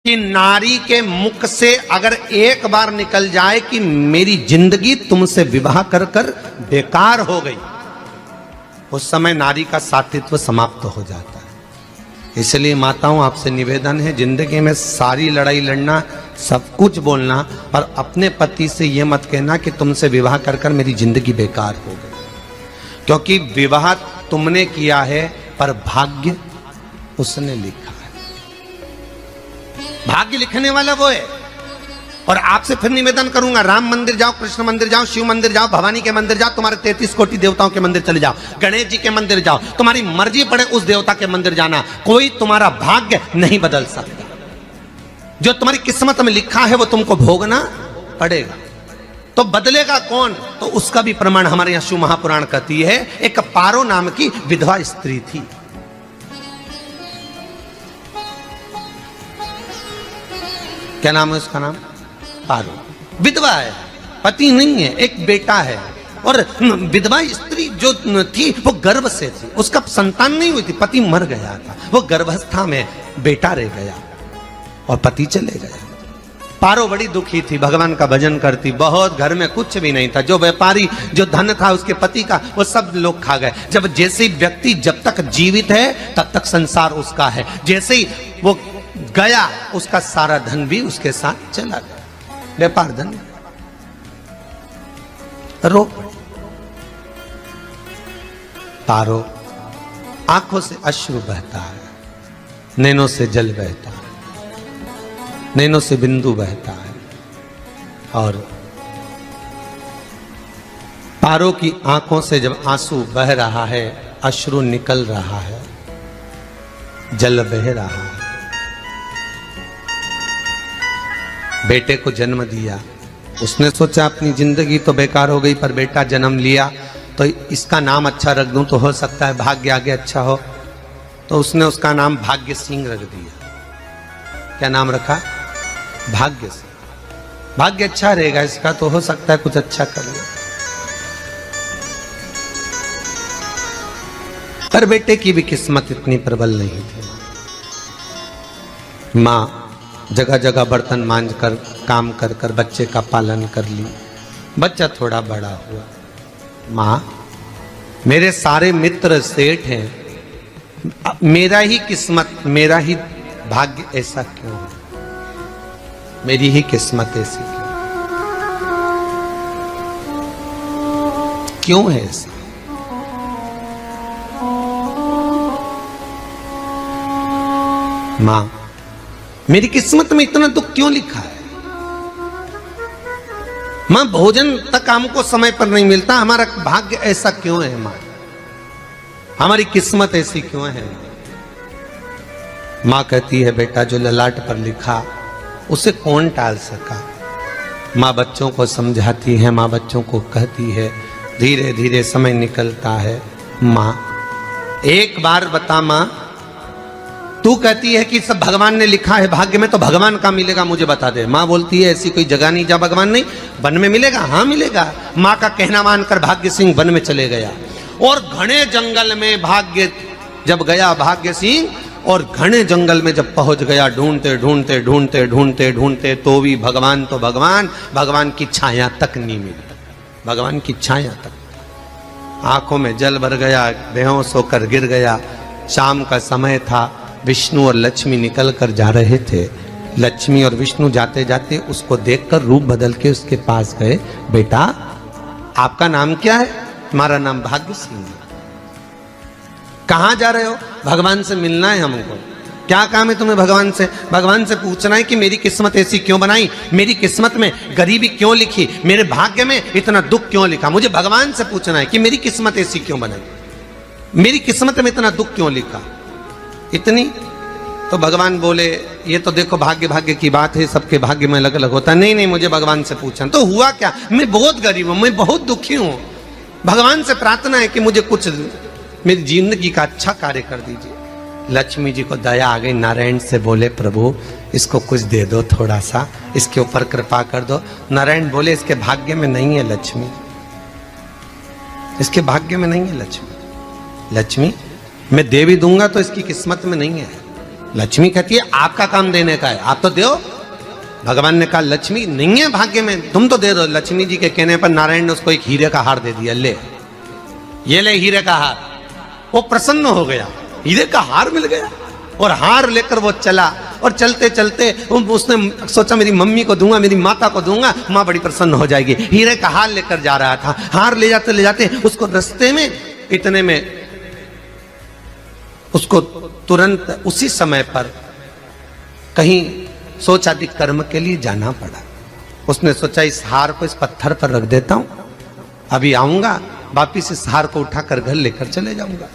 कि नारी के मुख से अगर एक बार निकल जाए कि मेरी जिंदगी तुमसे विवाह कर कर बेकार हो गई, उस समय नारी का सातित्व समाप्त हो जाता है। इसलिए माताओं, आपसे निवेदन है, जिंदगी में सारी लड़ाई लड़ना, सब कुछ बोलना, पर अपने पति से यह मत कहना कि तुमसे विवाह कर कर मेरी जिंदगी बेकार हो गई, क्योंकि विवाह तुमने किया है पर भाग्य उसने लिखा है। भाग्य लिखने वाला वो है। और आपसे फिर निवेदन करूंगा, राम मंदिर जाओ, कृष्ण मंदिर जाओ, शिव मंदिर जाओ, भवानी के मंदिर जाओ, तुम्हारे 33 कोटि देवताओं के मंदिर चले जाओ, गणेश जी के मंदिर जाओ, तुम्हारी मर्जी पड़े उस देवता के मंदिर जाना, कोई तुम्हारा भाग्य नहीं बदल सकता। जो तुम्हारी किस्मत में लिखा है वो तुमको भोगना पड़ेगा। तो बदलेगा कौन? तो उसका भी प्रमाण हमारे यहां शिव महापुराण कहती है। एक पारो नाम की विधवा स्त्री थी। क्या नाम है उसका? नाम पारो। विधवा है, पति नहीं है, एक बेटा है। और विधवा स्त्री जो थी वो गर्भ से थी, उसका संतान नहीं हुई थी, पति मर गया था, वो गर्भावस्था में बेटा रह गया और पति चले गया। पारो बड़ी दुखी थी, भगवान का भजन करती बहुत, घर में कुछ भी नहीं था, जो व्यापारी जो धन था उसके पति का वो सब लोग खा गए। जब जैसे ही व्यक्ति जब तक जीवित है तब तक संसार उसका है, जैसे ही वो गया उसका सारा धन भी उसके साथ चला गया, व्यापार धन रो। पारो आंखों से अश्रु बहता है, नैनों से जल बहता है, नैनों से बिंदु बहता है, और पारो की आंखों से जब आंसू बह रहा है, अश्रु निकल रहा है, जल बह रहा है। बेटे को जन्म दिया, उसने सोचा अपनी जिंदगी तो बेकार हो गई, पर बेटा जन्म लिया तो इसका नाम अच्छा रख दूं तो हो सकता है भाग्य आगे अच्छा हो। तो उसने उसका नाम भाग्य सिंह रख दिया। क्या नाम रखा? भाग्य सिंह। भाग्य अच्छा रहेगा इसका, तो हो सकता है कुछ अच्छा कर ले। पर बेटे की भी किस्मत इतनी प्रबल नहीं थी। मां जगह जगह बर्तन मांझ कर काम कर कर बच्चे का पालन कर ली। बच्चा थोड़ा बड़ा हुआ। मां, मेरे सारे मित्र सेठ हैं, मेरा ही किस्मत, मेरा ही भाग्य ऐसा क्यों है? मेरी ही किस्मत ऐसी क्यों है? ऐसा मां, मेरी किस्मत में इतना दुख क्यों लिखा है? मां, भोजन तक हमको समय पर नहीं मिलता, हमारा भाग्य ऐसा क्यों है? मां, हमारी किस्मत ऐसी क्यों है? मां कहती है, बेटा जो ललाट पर लिखा उसे कौन टाल सका? मां बच्चों को समझाती है, मां बच्चों को कहती है, धीरे धीरे समय निकलता है। मां, एक बार बता मां, तू कहती है कि सब भगवान ने लिखा है भाग्य में, तो भगवान का मिलेगा मुझे बता दे। मां बोलती है, ऐसी कोई जगह नहीं जहां भगवान नहीं। वन में मिलेगा? हाँ मिलेगा। मां का कहना मानकर भाग्य सिंह वन में चले गया, और घने जंगल में भाग्य जब गया, भाग्य सिंह, और घने जंगल में जब पहुंच गया, ढूंढते ढूंढते ढूंढते ढूंढते ढूंढते तो भी भगवान, तो भगवान की छाया तक नहीं मिली। भगवान की छाया तक। आंखों में जल भर गया, बेहोश होकर गिर गया। शाम का समय था, विष्णु और लक्ष्मी निकल कर जा रहे थे। लक्ष्मी और विष्णु जाते जाते उसको देखकर रूप बदल के उसके पास गए। बेटा, आपका नाम क्या है? हमारा नाम भाग्य सिंह है। कहां जा रहे हो? भगवान से मिलना है हमको। क्या काम है तुम्हें भगवान से? भगवान से पूछना है कि मेरी किस्मत ऐसी क्यों बनाई, मेरी किस्मत में गरीबी क्यों लिखी, मेरे भाग्य में इतना दुख क्यों लिखा। मुझे भगवान से पूछना है कि मेरी किस्मत ऐसी क्यों बनाई, मेरी किस्मत में इतना दुख क्यों लिखा। इतनी तो भगवान बोले, ये तो देखो भाग्य की बात है, सबके भाग्य में अलग अलग होता है। नहीं, मुझे भगवान से पूछना। तो हुआ क्या? मैं बहुत गरीब हूं, मैं बहुत दुखी हूं, भगवान से प्रार्थना है कि मुझे कुछ मेरी जिंदगी का अच्छा कार्य कर दीजिए। लक्ष्मी जी को दया आ गई, नारायण से बोले, प्रभु इसको कुछ दे दो, थोड़ा सा इसके ऊपर कृपा कर दो। नारायण बोले, इसके भाग्य में नहीं है लक्ष्मी, इसके भाग्य में नहीं है लक्ष्मी। लक्ष्मी मैं देवी दूंगा तो इसकी किस्मत में नहीं है। लक्ष्मी कहती है आपका काम देने का है, आप तो दो। भगवान ने कहा लक्ष्मी नहीं है भाग्य में, तुम तो दे दो। लक्ष्मी जी के कहने पर नारायण ने उसको एक हीरे का हार दे दिया, ले ये ले हीरे का हार। वो प्रसन्न हो गया, हीरे का हार मिल गया। और हार लेकर वो चला, और चलते चलते उसने सोचा मेरी मम्मी को दूंगा, मेरी माता को दूंगा, माँ बड़ी प्रसन्न हो जाएगी। हीरे का हार लेकर जा रहा था। हार ले जाते उसको रास्ते में इतने में उसको तुरंत उसी समय पर कहीं सोचादि कर्म के लिए जाना पड़ा। उसने सोचा इस हार को इस पत्थर पर रख देता हूं, अभी आऊंगा वापिस इस हार को उठाकर घर लेकर चले जाऊंगा।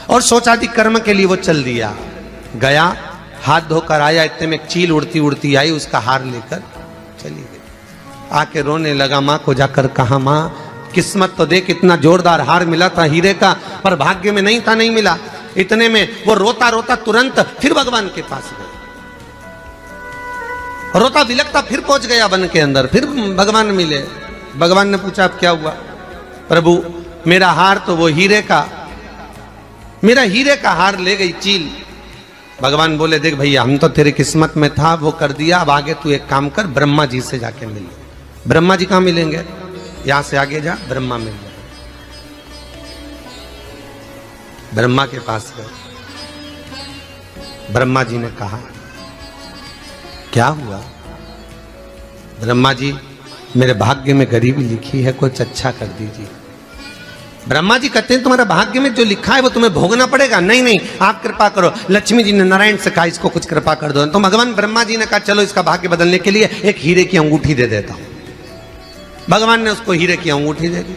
और सोचादि कर्म के लिए वो चल दिया। गया, हाथ धोकर आया, इतने में चील उड़ती उड़ती आई, उसका हार लेकर चली गई। आके रोने लगा, माँ को जाकर कहा माँ किस्मत तो देख, इतना जोरदार हार मिला था हीरे का, पर भाग्य में नहीं था, नहीं मिला। इतने में वो रोता रोता तुरंत फिर भगवान के पास गया, रोता बिलखता फिर पहुंच गया वन के अंदर। फिर भगवान मिले। भगवान ने पूछा अब क्या हुआ? प्रभु मेरा हार तो वो हीरे का, मेरा हीरे का हार ले गई चील। भगवान बोले देख भैया हम तो तेरी किस्मत में था, वो कर दिया, अब आगे तू एक काम कर, ब्रह्मा जी से जाके मिल। ब्रह्मा जी कहां मिलेंगे? यहां से आगे जा, ब्रह्मा मिल जाए। ब्रह्मा के पास गए। ब्रह्मा जी ने कहा क्या हुआ? ब्रह्मा जी मेरे भाग्य में गरीबी लिखी है, कुछ अच्छा कर दीजिए। ब्रह्मा जी कहते हैं तुम्हारे भाग्य में जो लिखा है वो तुम्हें भोगना पड़ेगा। नहीं नहीं आप कृपा करो। लक्ष्मी जी ने नारायण से कहा इसको कुछ कृपा कर दो। तो भगवान ब्रह्मा जी ने कहा चलो इसका भाग्य बदलने के लिए एक हीरे की अंगूठी दे देता हूं। भगवान ने उसको हीरे की अंगूठी दे दी।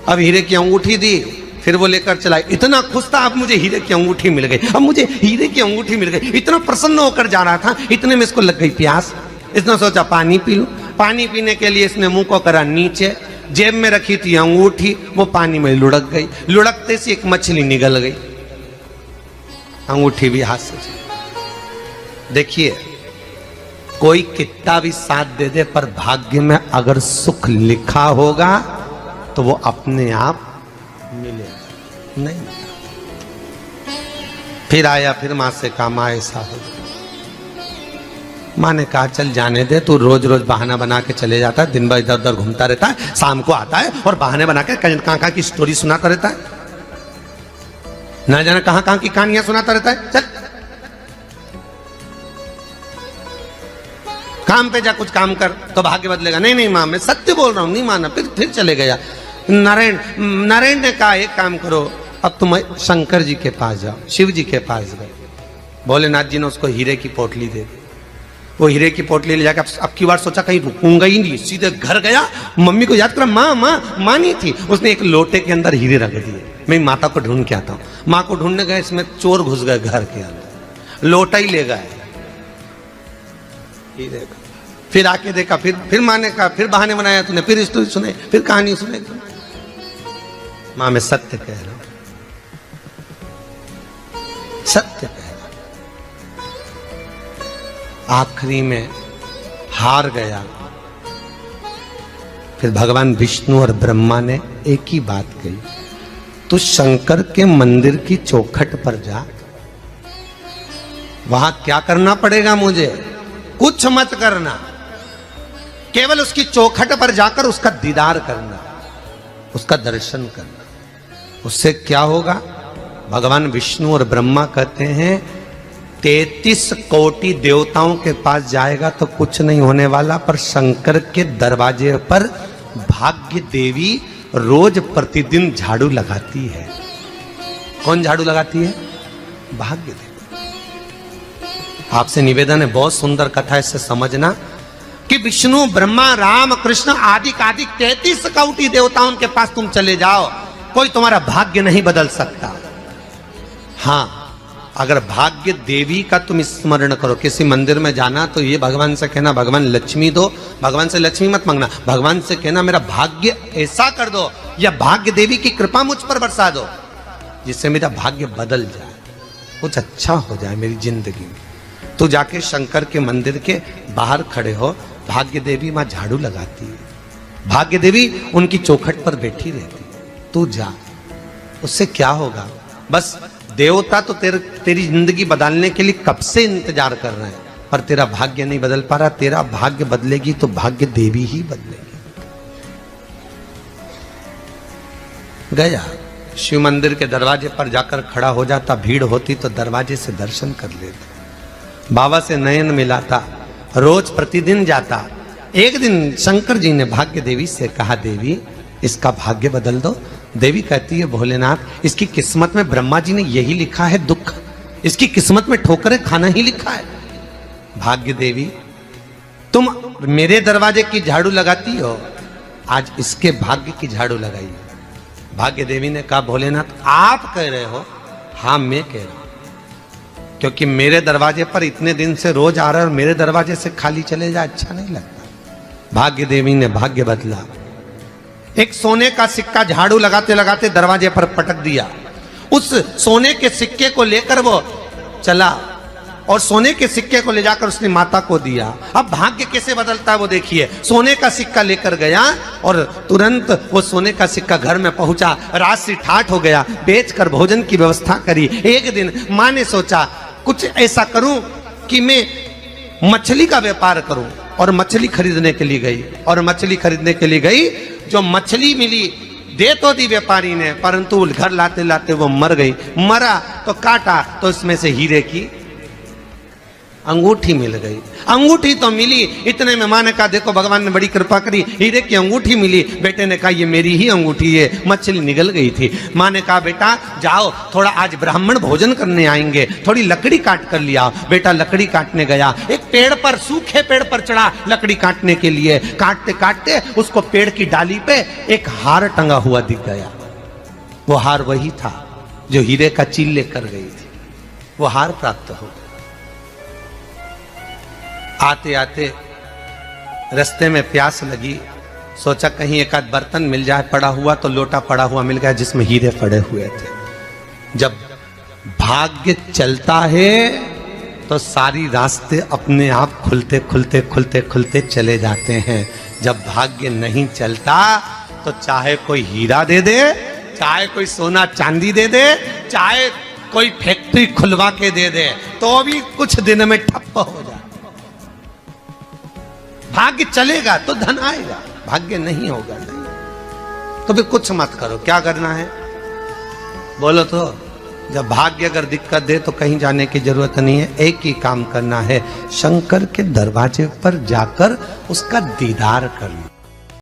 अब हीरे की अंगूठी दी, फिर वो लेकर चला। इतना खुश था अब मुझे हीरे की अंगूठी मिल गई, अब मुझे हीरे की अंगूठी मिल गई। इतना प्रसन्न होकर जा रहा था, इतने में इसको लग गई प्यास। इसने सोचा पानी पी लूं। पानी पीने के लिए इसने मुंह को करा नीचे, जेब में रखी थी अंगूठी, वो पानी में लुढ़क गई। लुढ़कते से एक मछली निगल गई, अंगूठी भी हाथ से। देखिए कोई कितना भी साथ दे दे, पर भाग्य में अगर सुख लिखा होगा तो वो अपने आप मिलेगा, नहीं। फिर आया, फिर मां से कहा मां ऐसा हो। मां ने कहा चल जाने दे, तू रोज रोज बहाना बना के चले जाता है, दिन भर इधर उधर घूमता रहता है, शाम को आता है और बहाने बना के कहां की स्टोरी सुनाता रहता है, ना जाने कहां की कहानियां सुनाता रहता है। चल काम पे जा, कुछ काम कर तो भाग्य बदलेगा। नहीं नहीं मां मैं सत्य बोल रहा हूं, नहीं माना। फिर चले गया। नारायण ने कहा एक काम करो, अब तुम शंकर जी के पास जाओ। शिव जी के पास गए। भोलेनाथ जी ने उसको हीरे की पोटली दे दी। वो हीरे की पोटली ले जाकर अब की बार सोचा कहीं रुकूंगा ही नहीं, सीधे घर गया। मम्मी को याद करा, माँ नहीं थी। उसने एक लोटे के अंदर हीरे रख दिए। मैं माता को ढूंढ के आता हूँ। माँ को ढूंढने गए, इसमें चोर घुस गए घर के अंदर, लोटा ही ले गए हीरे का। फिर आके देखा, फिर माँ ने कहा, फिर बहाने बनाया तूने, फिर स्टोरी सुने, फिर कहानी सुने। मां मैं सत्य कह रहा हूं, सत्य कह रहा हूं। आखिरी में हार गया। फिर भगवान विष्णु और ब्रह्मा ने एक ही बात कही, तू शंकर के मंदिर की चौखट पर जा। वहां क्या करना पड़ेगा मुझे? कुछ मत करना, केवल उसकी चौखट पर जाकर उसका दीदार करना, उसका दर्शन करना। उससे क्या होगा? भगवान विष्णु और ब्रह्मा कहते हैं 33 कोटि देवताओं के पास जाएगा तो कुछ नहीं होने वाला, पर शंकर के दरवाजे पर भाग्य देवी रोज प्रतिदिन झाड़ू लगाती है। कौन झाड़ू लगाती है? भाग्य देवी। आपसे निवेदन है, बहुत सुंदर कथा, इससे समझना कि विष्णु ब्रह्मा राम कृष्ण आदि 33 कोटि देवताओं के पास तुम चले जाओ, कोई तुम्हारा भाग्य नहीं बदल सकता। हां अगर भाग्य देवी का तुम स्मरण करो, किसी मंदिर में जाना तो ये भगवान से कहना भगवान लक्ष्मी दो। भगवान से लक्ष्मी मत मांगना, भगवान से कहना मेरा भाग्य ऐसा कर दो, या भाग्य देवी की कृपा मुझ पर बरसा दो जिससे मेरा भाग्य बदल जाए, कुछ अच्छा हो जाए मेरी जिंदगी में। तो जाके शंकर के मंदिर के बाहर खड़े हो, भाग्य देवी मां झाड़ू लगाती है, भाग्य देवी उनकी चौखट पर बैठी रहती है। तू जा, उससे क्या होगा? बस देवता तो तेरी जिंदगी बदलने के लिए कब से इंतजार कर रहे हैं, पर तेरा भाग्य नहीं बदल पा रहा। तेरा भाग्य बदलेगी तो भाग्य देवी ही बदलेगी। गया शिव मंदिर के दरवाजे पर जाकर खड़ा हो जाता, भीड़ होती तो दरवाजे से दर्शन कर लेता, बाबा से नयन मिलाता, रोज प्रतिदिन जाता। एक दिन शंकर जी ने भाग्य देवी से कहा, देवी इसका भाग्य बदल दो। देवी कहती है, भोलेनाथ इसकी किस्मत में ब्रह्मा जी ने यही लिखा है दुख, इसकी किस्मत में ठोकरें खाना ही लिखा है। भाग्य देवी तुम मेरे दरवाजे की झाड़ू लगाती हो, आज इसके भाग्य की झाड़ू लगाई। भाग्य देवी ने कहा, भोलेनाथ आप कह रहे हो? हाँ मैं कह रहा हूं, क्योंकि मेरे दरवाजे पर इतने दिन से रोज आ रहा है और मेरे दरवाजे से खाली चले जाए अच्छा नहीं लगता। भाग्य देवी ने भाग्य बदला। एक सोने का सिक्का झाड़ू लगाते लगाते दरवाजे पर पटक दिया। उस सोने के सिक्के को लेकर वो चला और सोने के सिक्के को ले जाकर उसने माता को दिया। अब भाग्य कैसे बदलता है वो देखिए। सोने का सिक्का लेकर गया और तुरंत वो सोने का सिक्का घर में पहुंचा। रात से ठाठ हो गया, बेचकर भोजन की व्यवस्था करी। एक दिन माँ ने सोचा कुछ ऐसा करूं कि मैं मछली का व्यापार करूं, और मछली खरीदने के लिए गई। और मछली खरीदने के लिए गई, जो मछली मिली दे तो दी व्यापारी ने, परंतु घर लाते लाते वो मर गई। मरा तो काटा तो इसमें से हीरे की अंगूठी मिल गई। अंगूठी तो मिली, इतने में माँ ने कहा, देखो भगवान ने बड़ी कृपा करी, हीरे की अंगूठी मिली। बेटे ने कहा, ये मेरी ही अंगूठी है। मछली निगल गई थी। माँ ने कहा, बेटा जाओ, थोड़ा आज ब्राह्मण भोजन करने आएंगे, थोड़ी लकड़ी काट कर लिया। बेटा लकड़ी काटने गया, एक पेड़ पर, सूखे पेड़ पर चढ़ा लकड़ी काटने के लिए। काटते काटते उसको पेड़ की डाली पे एक हार टंगा हुआ दिख गया। वो हार वही था जो हीरे का चील लेकर गई थी। वो हार प्राप्त हो। आते आते रास्ते में प्यास लगी, सोचा कहीं एक आध बर्तन मिल जाए पड़ा हुआ, तो लोटा पड़ा हुआ मिल गया जिसमें हीरे पड़े हुए थे। जब भाग्य चलता है तो सारी रास्ते अपने आप खुलते खुलते खुलते खुलते चले जाते हैं। जब भाग्य नहीं चलता तो चाहे कोई हीरा दे दे, चाहे कोई सोना चांदी दे दे, चाहे कोई फैक्ट्री खुलवा के दे दे, तो भी कुछ दिन में ठप्प हो जाए। भाग्य चलेगा तो धन आएगा, भाग्य नहीं होगा नहीं। तो फिर कुछ मत करो। क्या करना है बोलो तो? जब भाग्य अगर दिक्कत दे तो कहीं जाने की जरूरत नहीं है। एक ही काम करना है, शंकर के दरवाजे पर जाकर उसका दीदार करना।